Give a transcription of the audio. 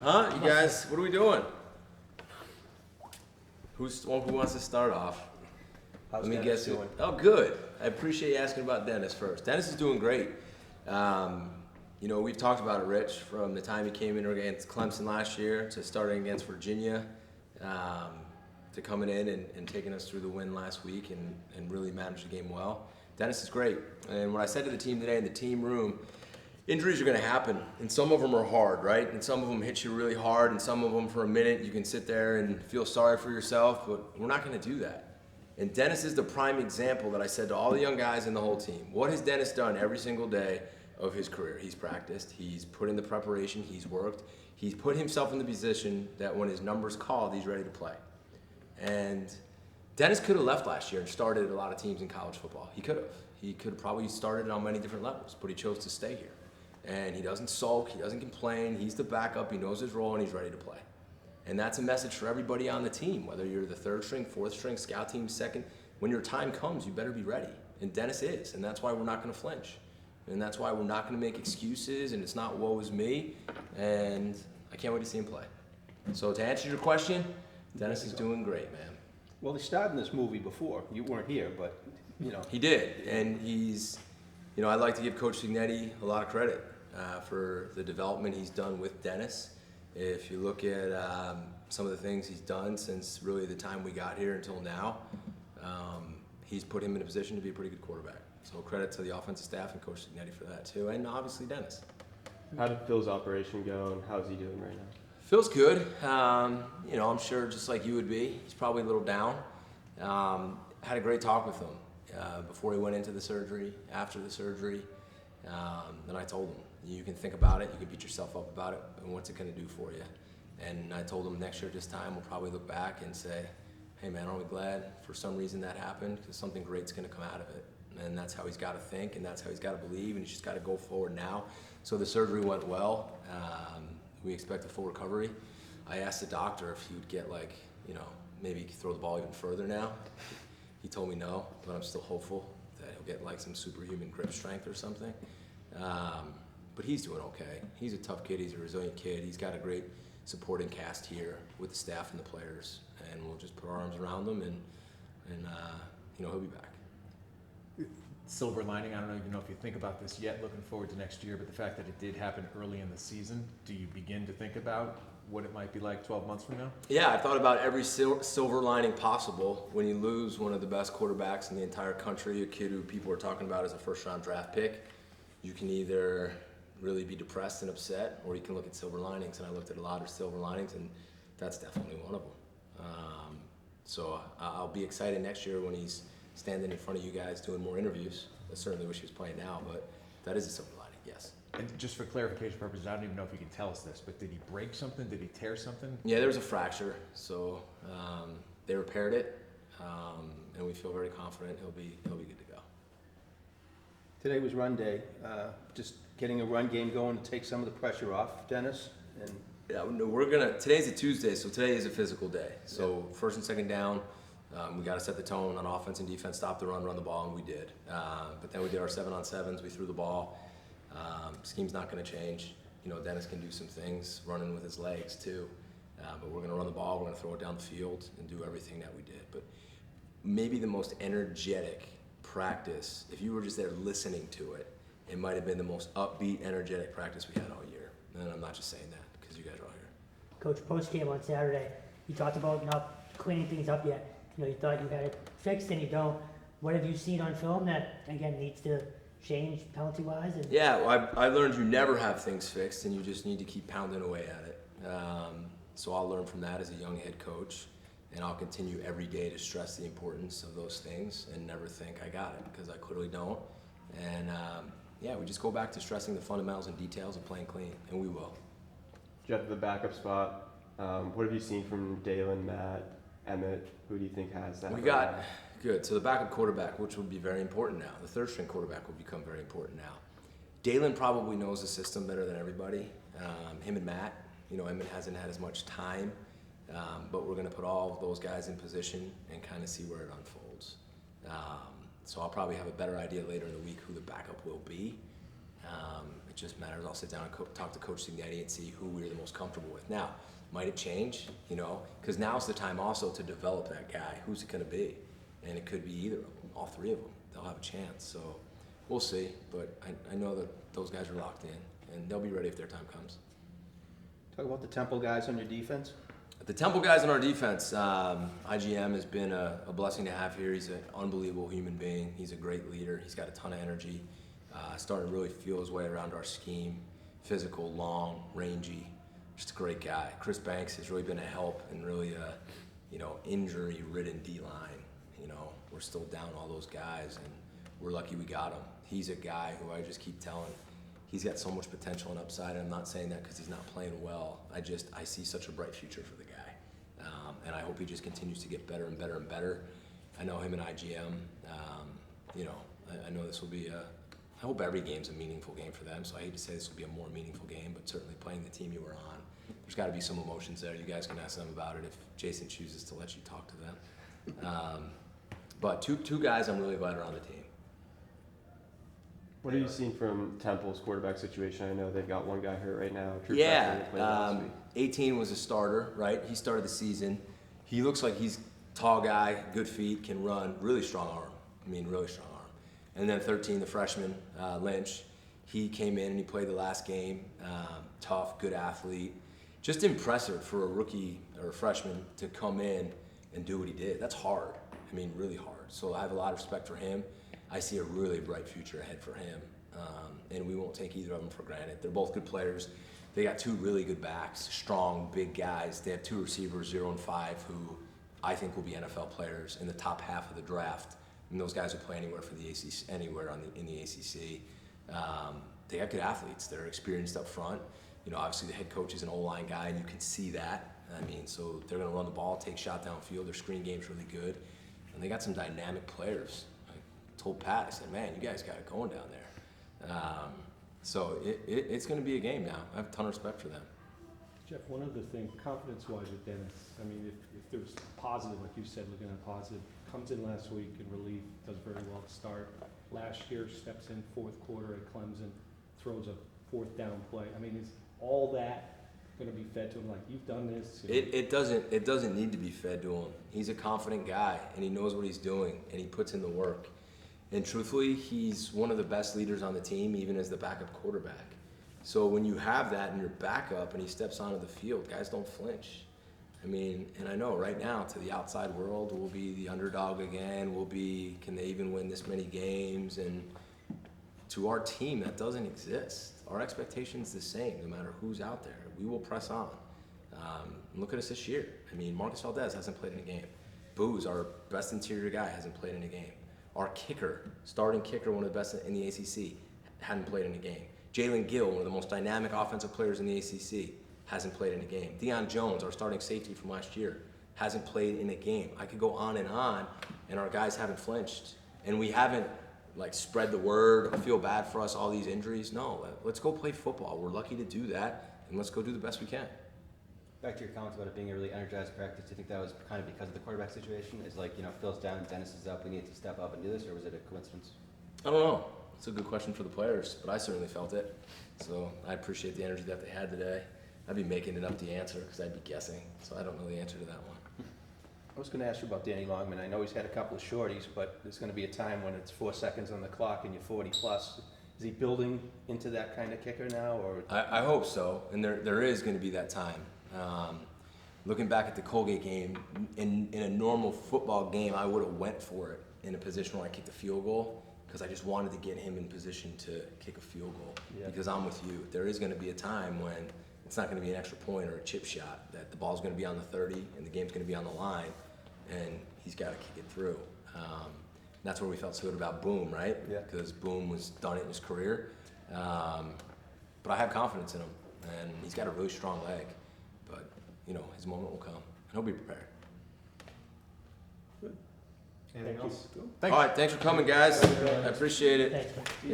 Huh? You guys, what are we doing? Who wants to start off? How's Let me Dennis guess. doing? Oh, good. I appreciate you asking about Dennis first. Dennis is doing great. We've talked about it, Rich, from the time he came in against Clemson last year to starting against Virginia, to coming in and taking us through the win last week and really managed the game well. Dennis is great. And what I said to the team today in the team room, injuries are going to happen, and some of them are hard, right? And some of them hit you really hard, and some of them for a minute you can sit there and feel sorry for yourself, but we're not going to do that. And Dennis is the prime example that I said to all the young guys and the whole team. What has Dennis done every single day of his career? He's practiced, he's put in the preparation, he's worked, he's put himself in the position that when his number's called, he's ready to play. And Dennis could have left last year and started a lot of teams in college football. He could have. He could have probably started on many different levels, but he chose to stay here. And he doesn't sulk, he doesn't complain, he's the backup, he knows his role, and he's ready to play. And that's a message for everybody on the team, whether you're the third string, fourth string, scout team, second. When your time comes, you better be ready. And Dennis is, and that's why we're not going to flinch. And that's why we're not going to make excuses, and it's not woe is me. And I can't wait to see him play. So to answer your question, Dennis is doing great, man. Well, he starred in this movie before. You weren't here, but, He did, and he's, I like to give Coach Signetti a lot of credit for the development he's done with Dennis. If you look at some of the things he's done since really the time we got here until now, he's put him in a position to be a pretty good quarterback. So credit to the offensive staff and Coach Signetti for that too, and obviously Dennis. How did Phil's operation go, and how's he doing right now? Phil's good. I'm sure just like you would be. He's probably a little down. Had a great talk with him before he went into the surgery, after the surgery. Then I told him, you can think about it, you can beat yourself up about it, and what's it going to do for you? And I told him next year at this time, we'll probably look back and say, hey man, aren't we glad for some reason that happened? Because something great's going to come out of it. And that's how he's got to think, and that's how he's got to believe, and he's just got to go forward now. So the surgery went well. We expect a full recovery. I asked the doctor if he would get maybe he could throw the ball even further now. He told me no, but I'm still hopeful that he'll get some superhuman grip strength or something. But he's doing okay. He's a tough kid, he's a resilient kid. He's got a great supporting cast here with the staff and the players, and we'll just put our arms around him and he'll be back. Silver lining, I don't even know if you think about this yet looking forward to next year, but the fact that it did happen early in the season, do you begin to think about what it might be like 12 months from now? Yeah, I thought about every silver lining possible when you lose one of the best quarterbacks in the entire country, a kid who people are talking about as a first-round draft pick. You can either really be depressed and upset, or you can look at silver linings, and I looked at a lot of silver linings, and that's definitely one of them. So I'll be excited next year when he's standing in front of you guys doing more interviews. I certainly wish he was playing now, but that is a silver lining, yes. And just for clarification purposes, I don't even know if you can tell us this, but did he break something? Did he tear something? Yeah, there was a fracture, so they repaired it, and we feel very confident he'll be good to go. today was run day. Just getting a run game going to take some of the pressure off, Dennis. And Yeah, no, today's a Tuesday, so today is a physical day. So first and second down, we got to set the tone on offense and defense, stop the run the ball, and we did. But then we did our 7-on-7s, we threw the ball. Scheme's not going to change. Dennis can do some things running with his legs too. But we're going to run the ball, we're going to throw it down the field and do everything that we did. But maybe the most energetic practice, if you were just there listening to it, it might have been the most upbeat, energetic practice we had all year. And I'm not just saying that because you guys are all here. Coach, post-game on Saturday, you talked about not cleaning things up yet. You thought you had it fixed and you don't. What have you seen on film that, again, needs to change penalty-wise? Yeah, well, I learned you never have things fixed and you just need to keep pounding away at it. So I'll learn from that as a young head coach, and I'll continue every day to stress the importance of those things and never think I got it, because I clearly don't. And we just go back to stressing the fundamentals and details of playing clean, and we will. Jeff, the backup spot, what have you seen from Dalen, Matt, Emmett? Who do you think has that? We got, good, so the backup quarterback, which would be very important now. The third string quarterback will become very important now. Dalen probably knows the system better than everybody. Him and Matt, Emmett hasn't had as much time, but we're going to put all of those guys in position and kind of see where it unfolds. So I'll probably have a better idea later in the week who the backup will be. It just matters. I'll sit down and talk to Coach Signetti and see who we're the most comfortable with. Now, might it change? You know, because now's the time also to develop that guy. Who's it going to be? And it could be either of them, all three of them. They'll have a chance. So we'll see. But I know that those guys are locked in, and they'll be ready if their time comes. Talk about the Temple guys on your defense. The Temple guys on our defense, IGM has been a blessing to have here. He's an unbelievable human being. He's a great leader. He's got a ton of energy. Starting to really feel his way around our scheme. Physical, long, rangy, just a great guy. Chris Banks has really been a help and really a, injury-ridden D-line. We're still down all those guys, and we're lucky we got him. He's a guy who I just keep telling, he's got so much potential and upside, and I'm not saying that because he's not playing well. I see such a bright future for the guy, and I hope he just continues to get better and better and better. I know him and IGM. I know this will be I hope every game's a meaningful game for them, so I hate to say this will be a more meaningful game, but certainly playing the team you were on, there's got to be some emotions there. You guys can ask them about it if Jason chooses to let you talk to them. But two guys I'm really glad are on the team. What are you seeing from Temple's quarterback situation? I know they've got one guy hurt right now. Drew Yeah, Preston played last week. 18 was a starter, right? He started the season. He looks like he's a tall guy, good feet, can run, really strong arm. Really strong arm. And then 13, the freshman, Lynch, he came in and he played the last game. Tough, good athlete. Just impressive for a rookie or a freshman to come in and do what he did. That's hard. Really hard. So I have a lot of respect for him. I see a really bright future ahead for him. And we won't take either of them for granted. They're both good players. They got two really good backs, strong, big guys. They have two receivers, 0 and 5, who I think will be NFL players in the top half of the draft. And those guys will play anywhere for the ACC, anywhere in the ACC. They got good athletes. They're experienced up front. Obviously the head coach is an O-line guy, and you can see that. So they're going to run the ball, take shot downfield. Their screen game's really good, and they got some dynamic players. I told Pat, I said, "Man, you guys got it going down there." So it's going to be a game now. I have a ton of respect for them. Jeff, one other thing, confidence-wise with Dennis, if there's positive, like you said, looking at positive, comes in last week in relief, does very well to start. Last year, steps in fourth quarter at Clemson, throws a fourth down play. Is all that going to be fed to him? Like, you've done this. It doesn't need to be fed to him. He's a confident guy, and he knows what he's doing, and he puts in the work. And truthfully, he's one of the best leaders on the team, even as the backup quarterback. So when you have that in your backup and he steps onto the field, guys don't flinch. And I know right now to the outside world, we'll be the underdog again. Can they even win this many games? And to our team, that doesn't exist. Our expectation's the same, no matter who's out there. We will press on. Look at us this year. Marcus Valdez hasn't played in a game. Booz, our best interior guy, hasn't played in a game. Our kicker, starting kicker, one of the best in the ACC, hadn't played in a game. Jalen Gill, one of the most dynamic offensive players in the ACC, hasn't played in a game. Deion Jones, our starting safety from last year, hasn't played in a game. I could go on, and our guys haven't flinched. And we haven't spread the word, feel bad for us, all these injuries. No, let's go play football. We're lucky to do that, and let's go do the best we can. Back to your comments about it being a really energized practice, do you think that was kind of because of the quarterback situation? Is Phil's down, Dennis is up, we need to step up and do this, or was it a coincidence? I don't know. It's a good question for the players, but I certainly felt it. So I appreciate the energy that they had today. I'd be making it up the answer because I'd be guessing, so I don't know the answer to that one. I was going to ask you about Danny Longman. I know he's had a couple of shorties, but there's going to be a time when it's 4 seconds on the clock and you're 40 plus. Is he building into that kind of kicker now, or? I hope so, and there is going to be that time. Looking back at the Colgate game, in a normal football game, I would have went for it in a position where I kicked a field goal because I just wanted to get him in position to kick a field goal. Yeah. Because I'm with you. There is going to be a time when it's not going to be an extra point or a chip shot, that the ball's going to be on the 30 and the game's going to be on the line, and he's got to kick it through. That's where we felt so good about Boom, right? Yeah. Because Boom was done it in his career. But I have confidence in him, and he's got a really strong leg. But, his moment will come, and he'll be prepared. Anything else? All right, thanks for coming, guys. I appreciate it. Thanks, man. Yep.